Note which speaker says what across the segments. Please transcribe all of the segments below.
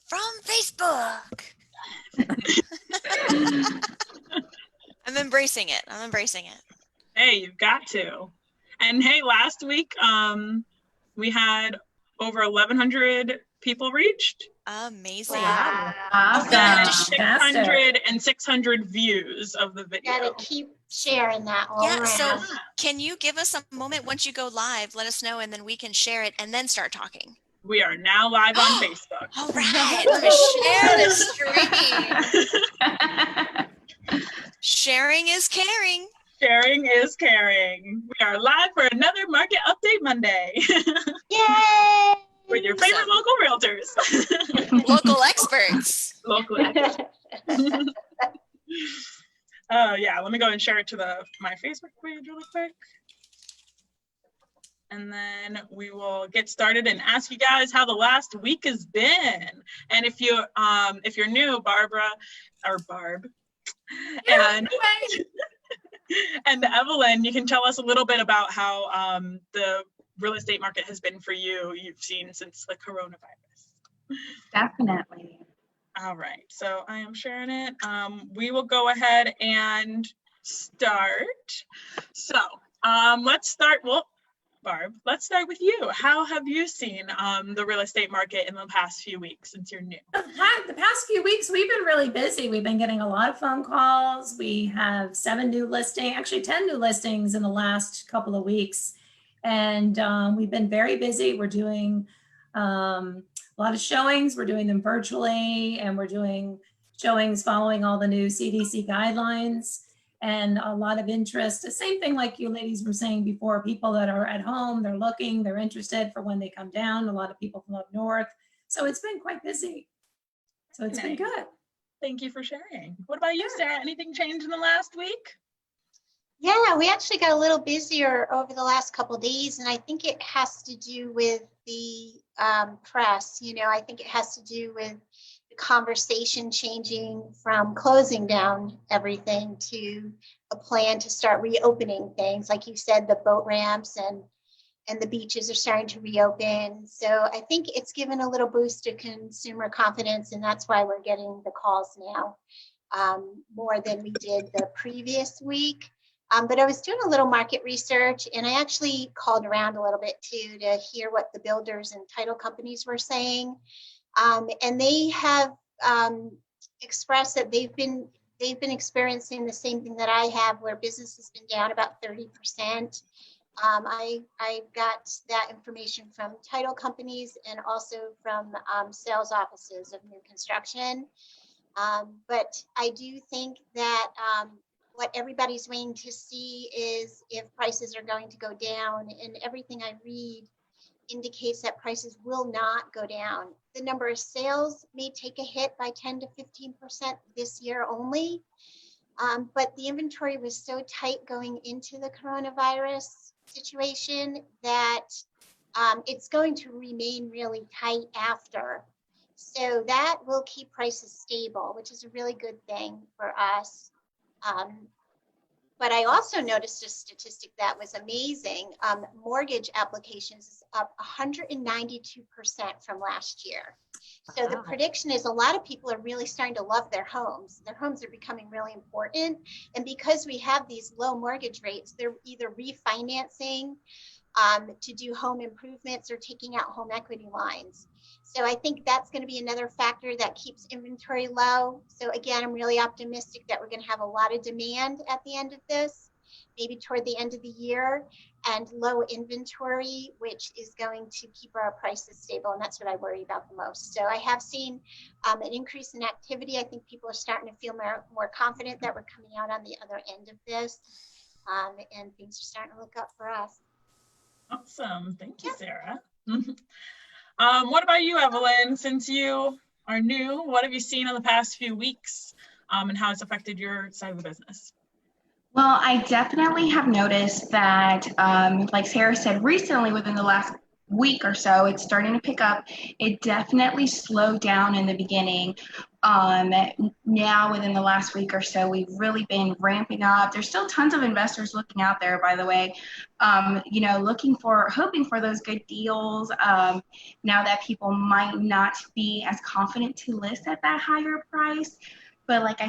Speaker 1: from Facebook. I'm embracing it.
Speaker 2: Hey, you've got to. And hey, last week we had over 1,100 people reached.
Speaker 1: Amazing.
Speaker 3: Wow.
Speaker 2: Awesome. And 600 views of the video.
Speaker 3: Gotta keep sharing that all around.
Speaker 1: So can you give us a moment once you go live, let us know, and then we can share it and then start talking.
Speaker 2: We are now live on Facebook.
Speaker 1: All right, let me share this stream. Sharing is caring.
Speaker 2: Sharing is caring. We are live for another Market Update Monday.
Speaker 3: Yay!
Speaker 2: With your favorite local realtors.
Speaker 1: Local experts.
Speaker 2: Local experts. Yeah, let me go and share it to my Facebook page really quick. And then we will get started and ask you guys how the last week has been. And if you're new, Barbra or Barb, and Evelin, you can tell us a little bit about how the real estate market has been for you. You've seen since the coronavirus.
Speaker 4: Definitely.
Speaker 2: All right, so I am sharing it. We will go ahead and start. So let's start. Well, Barb, let's start with you. How have you seen the real estate market in the past few weeks since you're new?
Speaker 4: The past few weeks, we've been really busy. We've been getting a lot of phone calls. We have 10 new listings in the last couple of weeks. And we've been very busy. We're doing a lot of showings. We're doing them virtually, and we're doing showings following all the new CDC guidelines. And a lot of interest. The same thing like you ladies were saying before, people that are at home, they're looking, they're interested for when they come down, a lot of people from up north. So it's been quite busy. So it's been good.
Speaker 2: Thank you for sharing. What about you, Sara? Anything changed in the last week?
Speaker 3: Yeah, we actually got a little busier over the last couple of days, and I think it has to do with the press. I think it has to do with conversation changing from closing down everything to a plan to start reopening things. Like you said, the boat ramps and the beaches are starting to reopen. So I think it's given a little boost to consumer confidence, and that's why we're getting the calls now more than we did the previous week. But I was doing a little market research, and I actually called around a little bit too to hear what the builders and title companies were saying. And they have expressed that they've been experiencing the same thing that I have, where business has been down about 30%. I got that information from title companies and also from sales offices of new construction. But I do think that what everybody's waiting to see is if prices are going to go down, and everything I read indicates that prices will not go down. The number of sales may take a hit by 10 to 15% this year only, but the inventory was so tight going into the coronavirus situation that it's going to remain really tight after. So that will keep prices stable, which is a really good thing for us. But I also noticed a statistic that was amazing. Mortgage applications is up 192% from last year. So the prediction is a lot of people are really starting to love their homes. Their homes are becoming really important. And because we have these low mortgage rates, they're either refinancing to do home improvements or taking out home equity lines. So I think that's going to be another factor that keeps inventory low. So again, I'm really optimistic that we're going to have a lot of demand at the end of this, maybe toward the end of the year, and low inventory, which is going to keep our prices stable. And that's what I worry about the most. So I have seen an increase in activity. I think people are starting to feel more confident that we're coming out on the other end of this, and things are starting to look up for us.
Speaker 2: Awesome. Thank you, Sara. What about you, Evelin? Since you are new, what have you seen in the past few weeks, and how it's affected your side of the business?
Speaker 5: Well, I definitely have noticed that, like Sara said, recently within the last week or so, it's starting to pick up. It definitely slowed down in the beginning. Now within the last week or so, we've really been ramping up. There's still tons of investors looking out there, by the way, hoping for those good deals. Now that people might not be as confident to list at that higher price. But like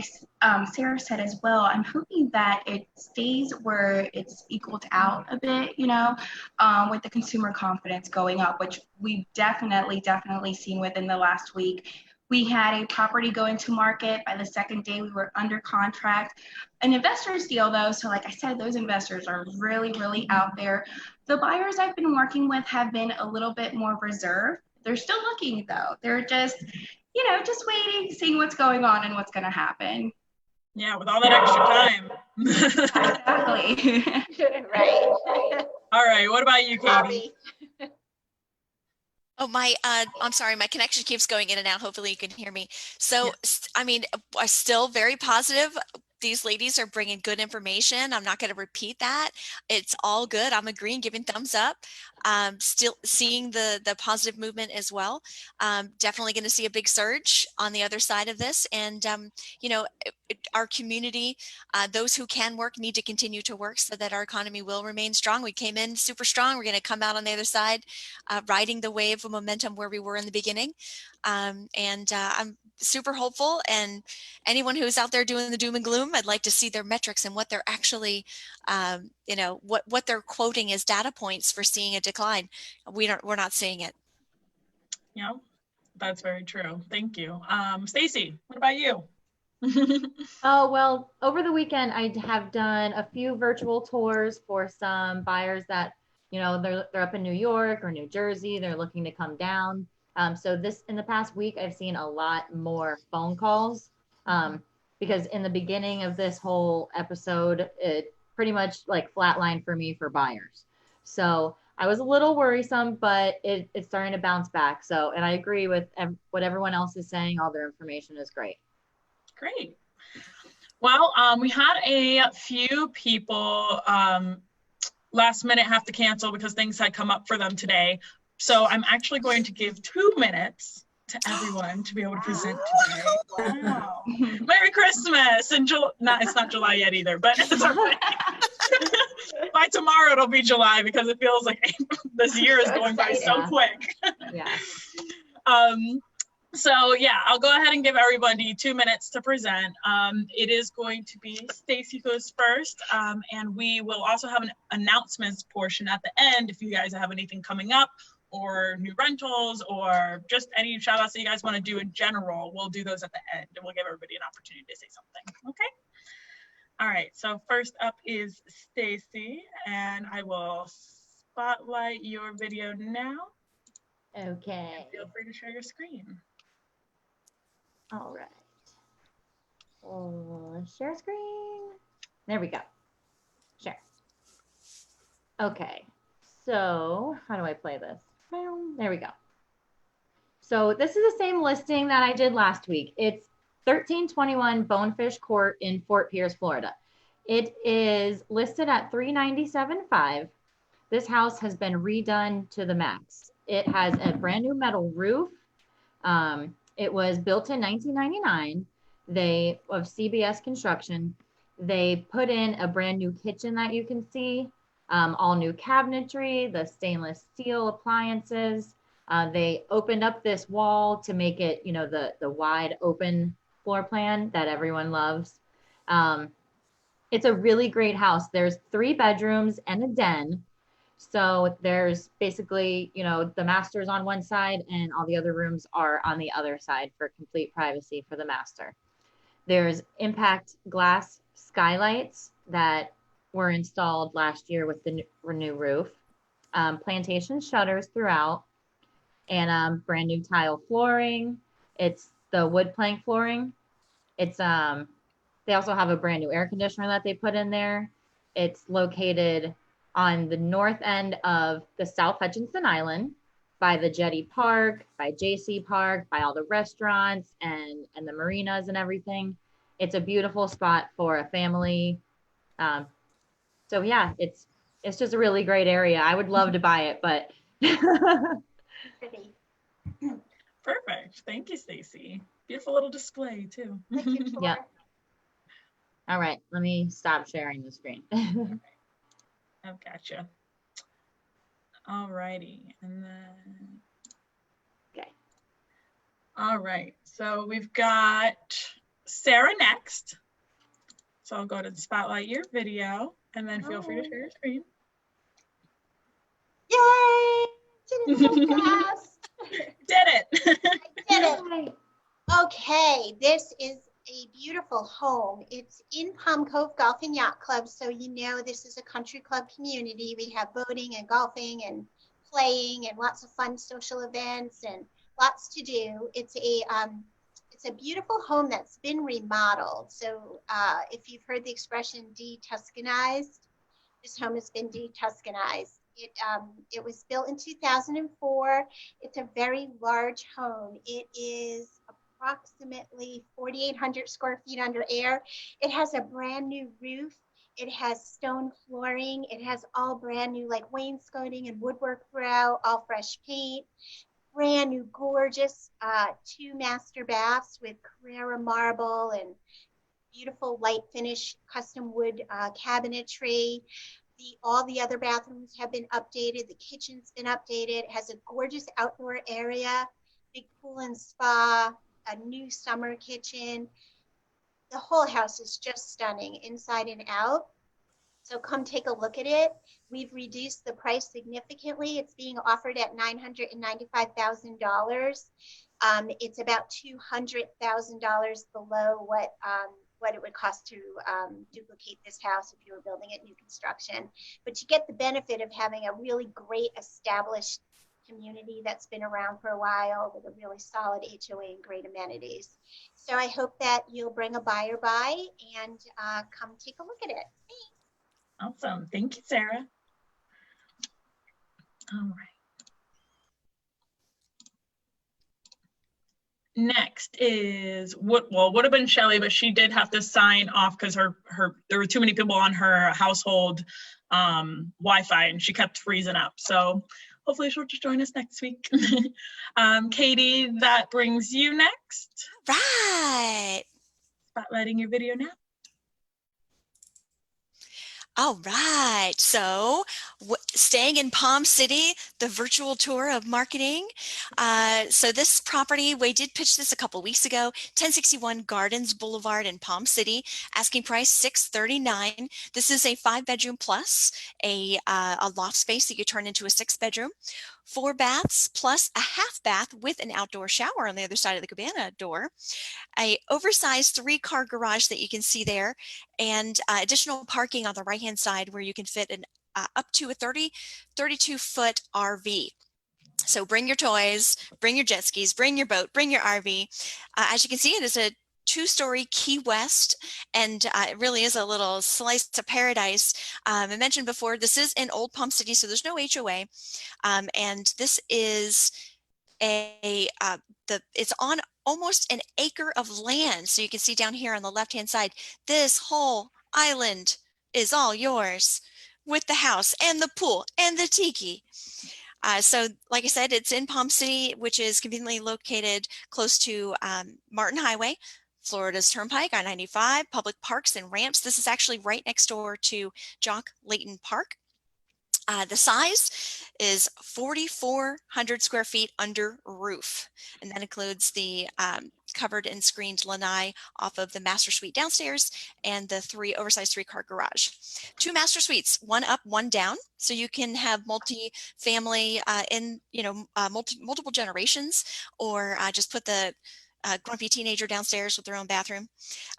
Speaker 5: Sara said as well, I'm hoping that it stays where it's equaled out a bit, with the consumer confidence going up, which we've definitely seen within the last week. We had a property go into market. By the second day, we were under contract. An investor's deal, though, so like I said, those investors are really, really out there. The buyers I've been working with have been a little bit more reserved. They're still looking, though. They're just waiting, seeing what's going on and what's going to happen.
Speaker 2: Yeah, with all that extra time.
Speaker 5: Exactly.
Speaker 3: Right.
Speaker 2: All right, what about you, Katie?
Speaker 3: Robbie.
Speaker 1: Oh, I'm sorry, my connection keeps going in and out. Hopefully you can hear me. So, I mean, I'm still very positive. These ladies are bringing good information. I'm not going to repeat that. It's all good. I'm agreeing, giving thumbs up. Still seeing the positive movement as well. Definitely going to see a big surge on the other side of this. And, our community, those who can work need to continue to work so that our economy will remain strong. We came in super strong. We're going to come out on the other side, riding the wave of momentum where we were in the beginning. I'm super hopeful, and anyone who's out there doing the doom and gloom, I'd like to see their metrics and what they're actually, what they're quoting as data points for seeing a decline. We're not seeing it.
Speaker 2: Yeah, that's very true. Thank you. Stacy, what about you?
Speaker 6: Oh, well, over the weekend, I have done a few virtual tours for some buyers that, they're up in New York or New Jersey. They're looking to come down. So in the past week, I've seen a lot more phone calls because in the beginning of this whole episode, it pretty much like flatlined for me for buyers. So I was a little worrisome, but it's starting to bounce back. So, and I agree with what everyone else is saying. All their information is great.
Speaker 2: Great. Well, we had a few people last minute have to cancel because things had come up for them today. So I'm actually going to give 2 minutes to everyone to be able to present today. Wow. Merry Christmas. And it's not July yet either, but it's all right. By tomorrow it'll be July because it feels like this year is going by so quick.
Speaker 6: Yeah.
Speaker 2: So yeah, I'll go ahead and give everybody 2 minutes to present. It is going to be Stacy goes first, and we will also have an announcements portion at the end if you guys have anything coming up or new rentals or just any shout outs that you guys want to do in general. We'll do those at the end and we'll give everybody an opportunity to say something. Okay. All right. So first up is Stacy, and I will spotlight your video now.
Speaker 6: Okay.
Speaker 2: And feel free to share your screen.
Speaker 6: All right. Oh, share screen. There we go. Share. Okay. So how do I play this? There we go. So this is the same listing that I did last week. It's 1321 Bonefish Court in Fort Pierce, Florida. It is listed at $397,500. This house has been redone to the max. It has a brand new metal roof. It was built in 1999. Of CBS Construction. They put in a brand new kitchen that you can see, all new cabinetry, the stainless steel appliances. They opened up this wall to make it, the wide open floor plan that everyone loves. It's a really great house. There's 3 bedrooms and a den. So there's basically, the master's on one side and all the other rooms are on the other side for complete privacy for the master. There's impact glass skylights that were installed last year with the new roof, plantation shutters throughout, and brand new tile flooring. It's the wood plank flooring. It's they also have a brand new air conditioner that they put in there. It's located on the north end of the South Hutchinson Island by the Jetty Park, by JC Park, by all the restaurants and the marinas and everything. It's a beautiful spot for a family. So yeah, it's just a really great area. I would love to buy it, but
Speaker 3: Pretty.
Speaker 2: Perfect. Thank you, Stacy. Beautiful little display too.
Speaker 3: Thank you, Flora.
Speaker 6: Yeah. All right, let me stop sharing the screen.
Speaker 2: I've gotcha. All righty, and then.
Speaker 6: Okay.
Speaker 2: All right, so we've got Sara next. So I'll go ahead and spotlight your video, and then feel free to share your screen.
Speaker 3: Yay! Did it so fast.
Speaker 2: Did it.
Speaker 3: I did it. Okay, this is a beautiful home. It's in Palm Cove Golf and Yacht Club, so you know this is a country club community. We have boating and golfing and playing and lots of fun social events and lots to do. It's a beautiful home that's been remodeled. So if you've heard the expression de-Tuscanized, this home has been de-Tuscanized. It was built in 2004. It's a very large home. It is approximately 4,800 square feet under air. It has a brand new roof. It has stone flooring. It has all brand new like wainscoting and woodwork throughout, all fresh paint. Brand new, gorgeous 2 master baths with Carrara marble and beautiful light finish custom wood cabinetry. All the other bathrooms have been updated. The kitchen's been updated. It has a gorgeous outdoor area, big pool and spa, a new summer kitchen. The whole house is just stunning inside and out. So come take a look at it. We've reduced the price significantly. It's being offered at $995,000. It's about $200,000 below what it would cost to duplicate this house if you were building it new construction. But you get the benefit of having a really great established community that's been around for a while with a really solid HOA and great amenities. So I hope that you'll bring a buyer by and come take a look at it. Thanks.
Speaker 2: Awesome. Thank you, Sara. All right. Next is would have been Shelly, but she did have to sign off because there were too many people on her household Wi-Fi and she kept freezing up. So hopefully she'll just join us next week. Katie, that brings you next.
Speaker 1: Right.
Speaker 2: Spotlighting your video now.
Speaker 1: All right, so staying in Palm City, the virtual tour of marketing. So this property, we did pitch this a couple weeks ago, 1061 Gardens Boulevard in Palm City, asking price $639. This is a 5-bedroom plus a loft space that you turn into a 6-bedroom. 4 baths plus a half bath with an outdoor shower on the other side of the cabana door. A oversized 3-car garage that you can see there, and additional parking on the right-hand side where you can fit an up to a 32-foot RV. So bring your toys, bring your jet skis, bring your boat, bring your RV. As you can see, it is a 2-story Key West, and it really is a little slice of paradise. I mentioned before, this is in Old Palm City, so there's no HOA, and this is it's on almost an acre of land. So you can see down here on the left-hand side, this whole island is all yours with the house and the pool and the tiki. So like I said, it's in Palm City, which is conveniently located close to Martin Highway, Florida's Turnpike, I-95, public parks and ramps. This is actually right next door to Jock Layton Park. The size is 4,400 square feet under roof, and that includes the covered and screened lanai off of the master suite downstairs and the oversized 3-car garage. 2 master suites, 1 up, 1 down, so you can have multi-family in multiple generations, or just put the grumpy teenager downstairs with their own bathroom.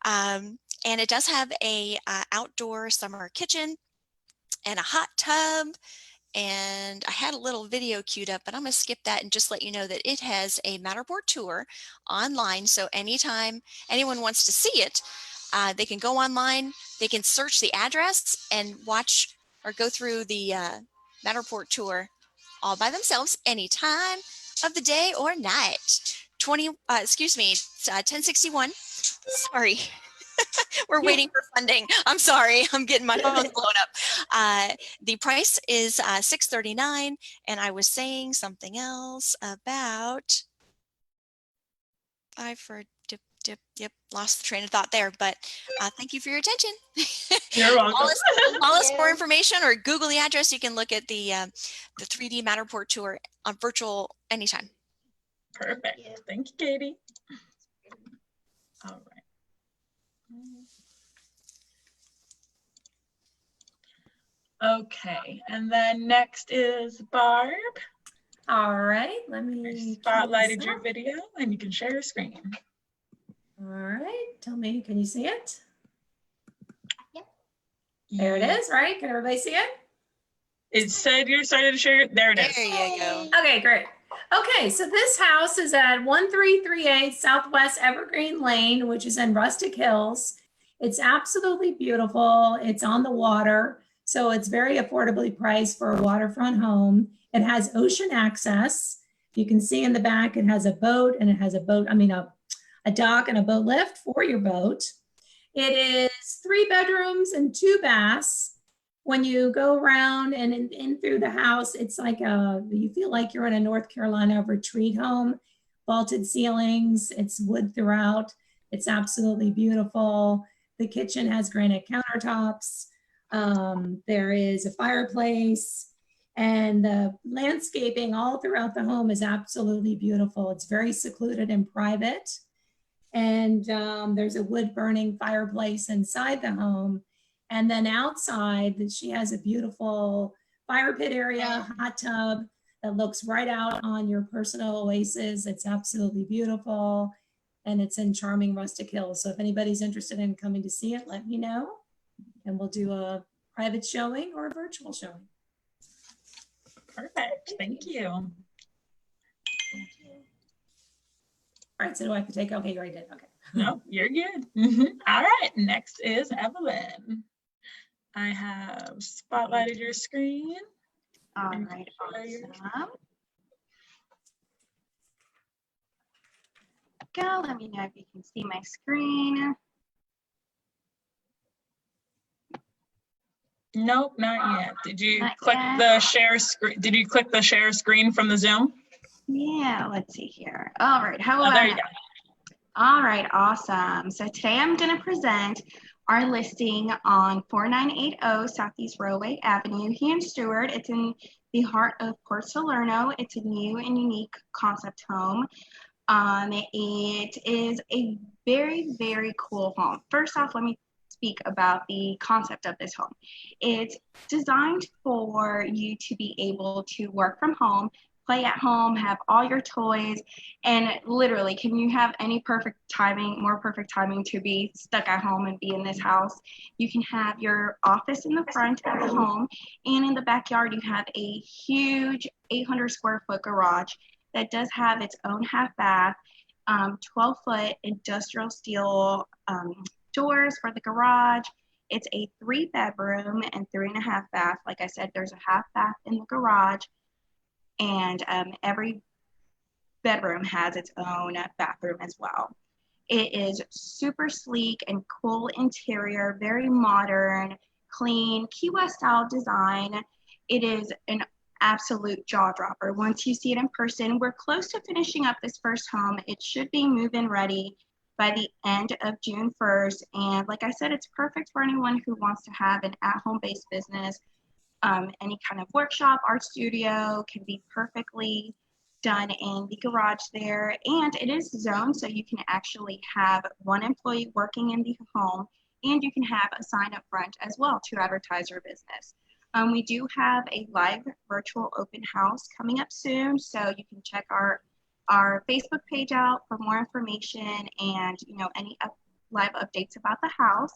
Speaker 1: And it does have a outdoor summer kitchen and a hot tub, and I had a little video queued up, but I'm going to skip that and just let you know that it has a Matterport tour online. So anytime anyone wants to see it, they can go online, they can search the address and watch or go through the Matterport tour all by themselves any time of the day or night. 1061. Sorry. We're waiting for funding. I'm sorry. I'm getting my phone's blown up. The price is $639, and I was saying something else about. Yep, lost the train of thought there, but thank you for your attention.
Speaker 2: You're welcome.
Speaker 1: Call us for information or Google the address. You can look at the 3D Matterport tour on virtual anytime.
Speaker 2: Perfect. Thank you, Katie. All right. Okay, and then next is Barb.
Speaker 4: All right, let
Speaker 2: I
Speaker 4: me.
Speaker 2: spotlighted your video and you can share your screen.
Speaker 4: All right, tell me, can you see it?
Speaker 3: Yep.
Speaker 4: There it is, right? Can everybody see it?
Speaker 2: It said you're starting to share. There it is.
Speaker 1: There you go.
Speaker 4: Okay, great. Okay, so this house is at 1338 Southwest Evergreen Lane, which is in Rustic Hills. It's absolutely beautiful. It's on the water, so it's very affordably priced for a waterfront home. It has ocean access. You can see in the back, it has a boat and it has a dock and a boat lift for your boat. It is 3 bedrooms and 2 baths. When you go around and in through the house, it's like you feel like you're in a North Carolina retreat home. Vaulted ceilings, it's wood throughout. It's absolutely beautiful. The kitchen has granite countertops. There is a fireplace, and the landscaping all throughout the home is absolutely beautiful. It's very secluded and private. And there's a wood burning fireplace inside the home. And then outside, she has a beautiful fire pit area, hot tub that looks right out on your personal oasis. It's absolutely beautiful. And it's in charming Rustic Hills. So if anybody's interested in coming to see it, let me know. And we'll do a private showing or a virtual showing.
Speaker 2: Perfect. Thank you.
Speaker 4: All right, so do I have to take, okay, you already did, okay.
Speaker 2: No, you're good. All right, next is Evelyn. I have spotlighted your screen.
Speaker 5: All right, awesome. Go, let me know if you can see my screen.
Speaker 2: Nope, not yet. Did you
Speaker 5: Not
Speaker 2: click
Speaker 5: yet.
Speaker 2: the share screen? Did you click the share screen from the Zoom?
Speaker 5: Yeah, let's see here. All right, how
Speaker 2: Oh,
Speaker 5: about
Speaker 2: there you
Speaker 5: now?
Speaker 2: go.
Speaker 5: All right, awesome. So today I'm going to present our listing on 4980 Southeast Railway Avenue here in Stewart. It's in the heart of Port Salerno. It's a new and unique concept home. It is a very, very cool home. First off, let me speak about the concept of this home. It's designed for you to be able to work from home, play at home, have all your toys, and literally, can you have any more perfect timing to be stuck at home and be in this house? You can have your office in the front of the home, and in the backyard, you have a huge 800 square foot garage that does have its own half bath, 12-foot industrial steel doors for the garage. It's a 3-bedroom and 3.5 bath. Like I said, there's a half bath in the garage, and every bedroom has its own bathroom as well. It is super sleek and cool interior, very modern, clean, Key West style design. It is an absolute jaw dropper. Once you see it in person, we're close to finishing up this first home. It should be move-in ready by the end of June 1st. And like I said, it's perfect for anyone who wants to have an at-home based business. Any kind of workshop, art studio can be perfectly done in the garage there. And it is zoned so you can actually have one employee working in the home, and you can have a sign up front as well to advertise your business. We do have a live virtual open house coming up soon, so you can check our Facebook page out for more information and any live updates about the house.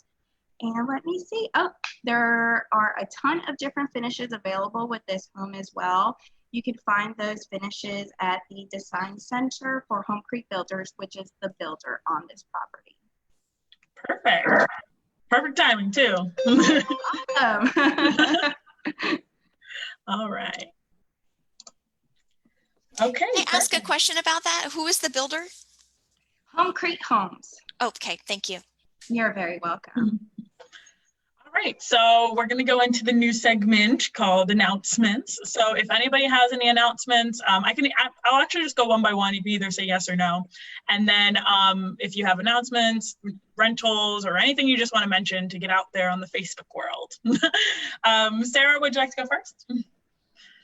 Speaker 5: And let me see. Oh, there are a ton of different finishes available with this home as well. You can find those finishes at the Design Center for Home Creek Builders, which is the builder on this property.
Speaker 2: Perfect. Perfect timing too.
Speaker 5: Awesome.
Speaker 2: All right. Okay.
Speaker 1: Can I ask a question about that? Who is the builder?
Speaker 5: Home Creek Homes.
Speaker 1: Okay, thank you.
Speaker 5: You're very welcome.
Speaker 2: All right, so we're going to go into the new segment called announcements. So if anybody has any announcements, I'll actually just go one by one. You can either say yes or no. And then if you have announcements, rentals, or anything you just want to mention to get out there on the Facebook world. Sara, would you like to go first?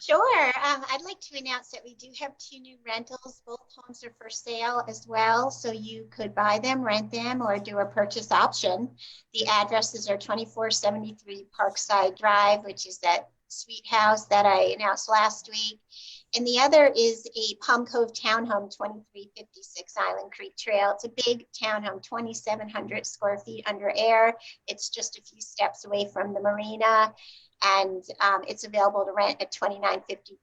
Speaker 3: Sure. I'd like to announce that we do have 2 new rentals. Both homes are for sale as well, so you could buy them, rent them, or do a purchase option. The addresses are 2473 Parkside Drive, which is that sweet house that I announced last week. And the other is a Palm Cove townhome, 2356 Island Creek Trail. It's a big townhome, 2,700 square feet under air. It's just a few steps away from the marina. And it's available to rent at $29.50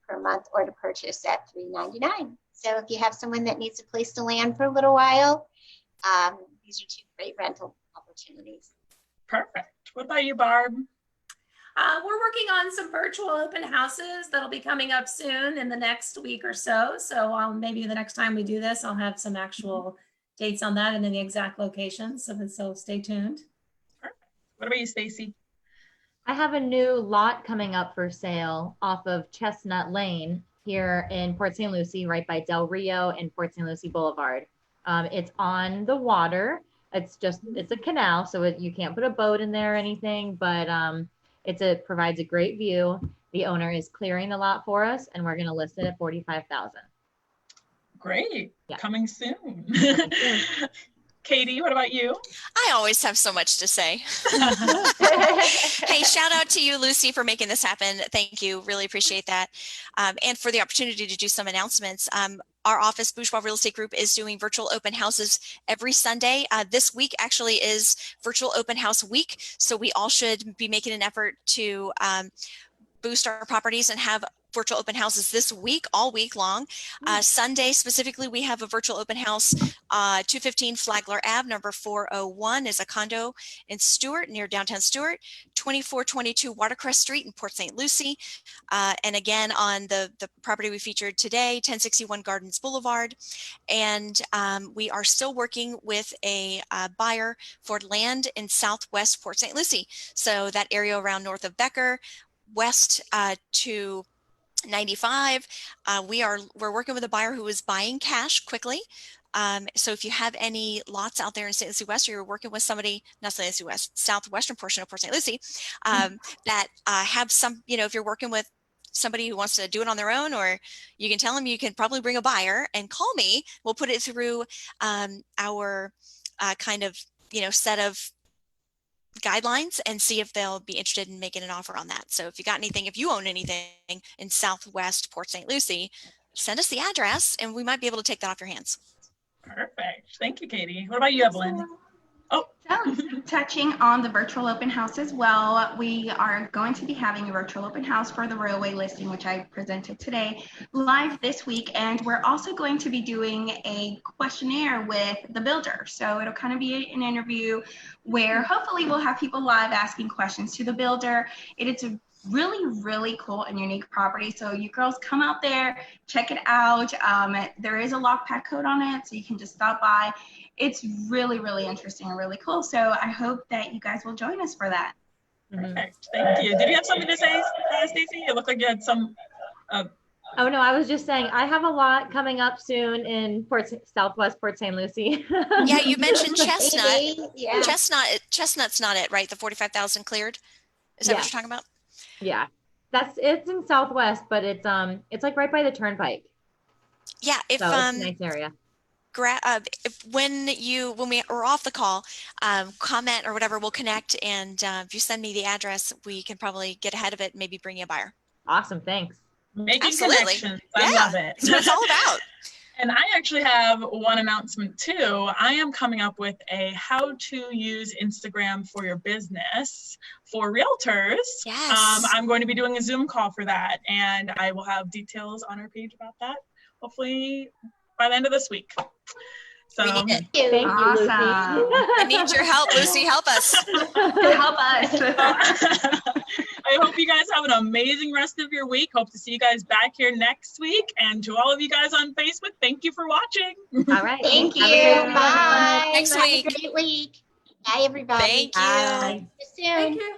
Speaker 3: per month or to purchase at $3.99. So if you have someone that needs a place to land for a little while, these are 2 great rental opportunities.
Speaker 2: Perfect. What about you, Barb?
Speaker 4: We're working on some virtual open houses that'll be coming up soon in the next week or so. So maybe the next time we do this, I'll have some actual dates on that and then the exact locations. So stay tuned.
Speaker 2: Perfect. What about you, Stacy?
Speaker 6: I have a new lot coming up for sale off of Chestnut Lane here in Port St. Lucie, right by Del Rio and Port St. Lucie Boulevard. It's on the water. It's a canal, so you can't put a boat in there or anything, but provides a great view. The owner is clearing the lot for us, and we're going to list it at $45,000.
Speaker 2: Great.
Speaker 6: Yeah.
Speaker 2: Coming soon. Katie, what about you?
Speaker 1: I always have so much to say. Hey, shout out to you, Lucy, for making this happen. Thank you. Really appreciate that. And for the opportunity to do some announcements. Our office, Bourgeois Real Estate Group, is doing virtual open houses every Sunday. This week actually is virtual open house week. So we all should be making an effort to boost our properties and have virtual open houses this week, all week long. Sunday specifically, we have a virtual open house, 215 Flagler Ave, number 401 is a condo in Stewart, near downtown Stewart, 2422 Watercress Street in Port St. Lucie. And again, on the property we featured today, 1061 Gardens Boulevard. And we are still working with a buyer for land in Southwest Port St. Lucie. So that area around north of Becker, west to 95. We're working with a buyer who is buying cash quickly. So if you have any lots out there in St. Lucie West, or you're working with somebody, not St. Lucie West, southwestern portion of Port St. Lucie, that have some, if you're working with somebody who wants to do it on their own, or you can tell them you can probably bring a buyer and call me. We'll put it through our kind of, set of guidelines and see if they'll be interested in making an offer on that. So if you own anything in Southwest Port St. Lucie, send us the address and we might be able to take that off your hands.
Speaker 2: Perfect. Thank you, Katie. What about you, Evelyn? Oh,
Speaker 5: Touching on the virtual open house as well, we are going to be having a virtual open house for the railway listing, which I presented today, live this week. And we're also going to be doing a questionnaire with the builder. So it'll kind of be an interview where hopefully we'll have people live asking questions to the builder. It's a really, really cool and unique property. So you girls come out there, check it out. There is a lockpack code on it, so you can just stop by. It's really, really interesting and really cool. So I hope that you guys will join us for that.
Speaker 2: Perfect. Thank you. Did you have something to say, Stacy? It looked like you had some.
Speaker 6: Oh, no, I was just saying I have a lot coming up soon in Southwest Port St. Lucie.
Speaker 1: Yeah, you mentioned Chestnut.
Speaker 3: Yeah.
Speaker 1: Chestnut's not it, right? The 45,000 cleared. Is that what you're talking about?
Speaker 6: Yeah, it's in Southwest, but it's like right by the turnpike.
Speaker 1: Yeah,
Speaker 6: it's a nice area.
Speaker 1: When we are off the call, comment or whatever, we'll connect. And if you send me the address, we can probably get ahead of it and maybe bring you a buyer.
Speaker 6: Awesome. Thanks.
Speaker 2: Making connections. I love it.
Speaker 1: That's what it's all about.
Speaker 2: And I actually have one announcement too. I am coming up with a how to use Instagram for your business for realtors.
Speaker 1: Yes.
Speaker 2: I'm going to be doing a Zoom call for that, and I will have details on our page about that, hopefully by the end of this week. So
Speaker 1: We need it.
Speaker 6: Thank you, Lucy.
Speaker 1: I need your help, Lucy. Help us.
Speaker 5: Help us.
Speaker 2: I hope you guys have an amazing rest of your week. Hope to see you guys back here next week. And to all of you guys on Facebook, thank you for watching.
Speaker 6: All right.
Speaker 3: Thank you.
Speaker 6: Have a good one.
Speaker 3: Bye.
Speaker 1: Next
Speaker 3: Have
Speaker 1: week.
Speaker 3: a great week. Bye, everybody.
Speaker 1: Thank you.
Speaker 4: Bye.
Speaker 3: See you soon.
Speaker 4: Thank you.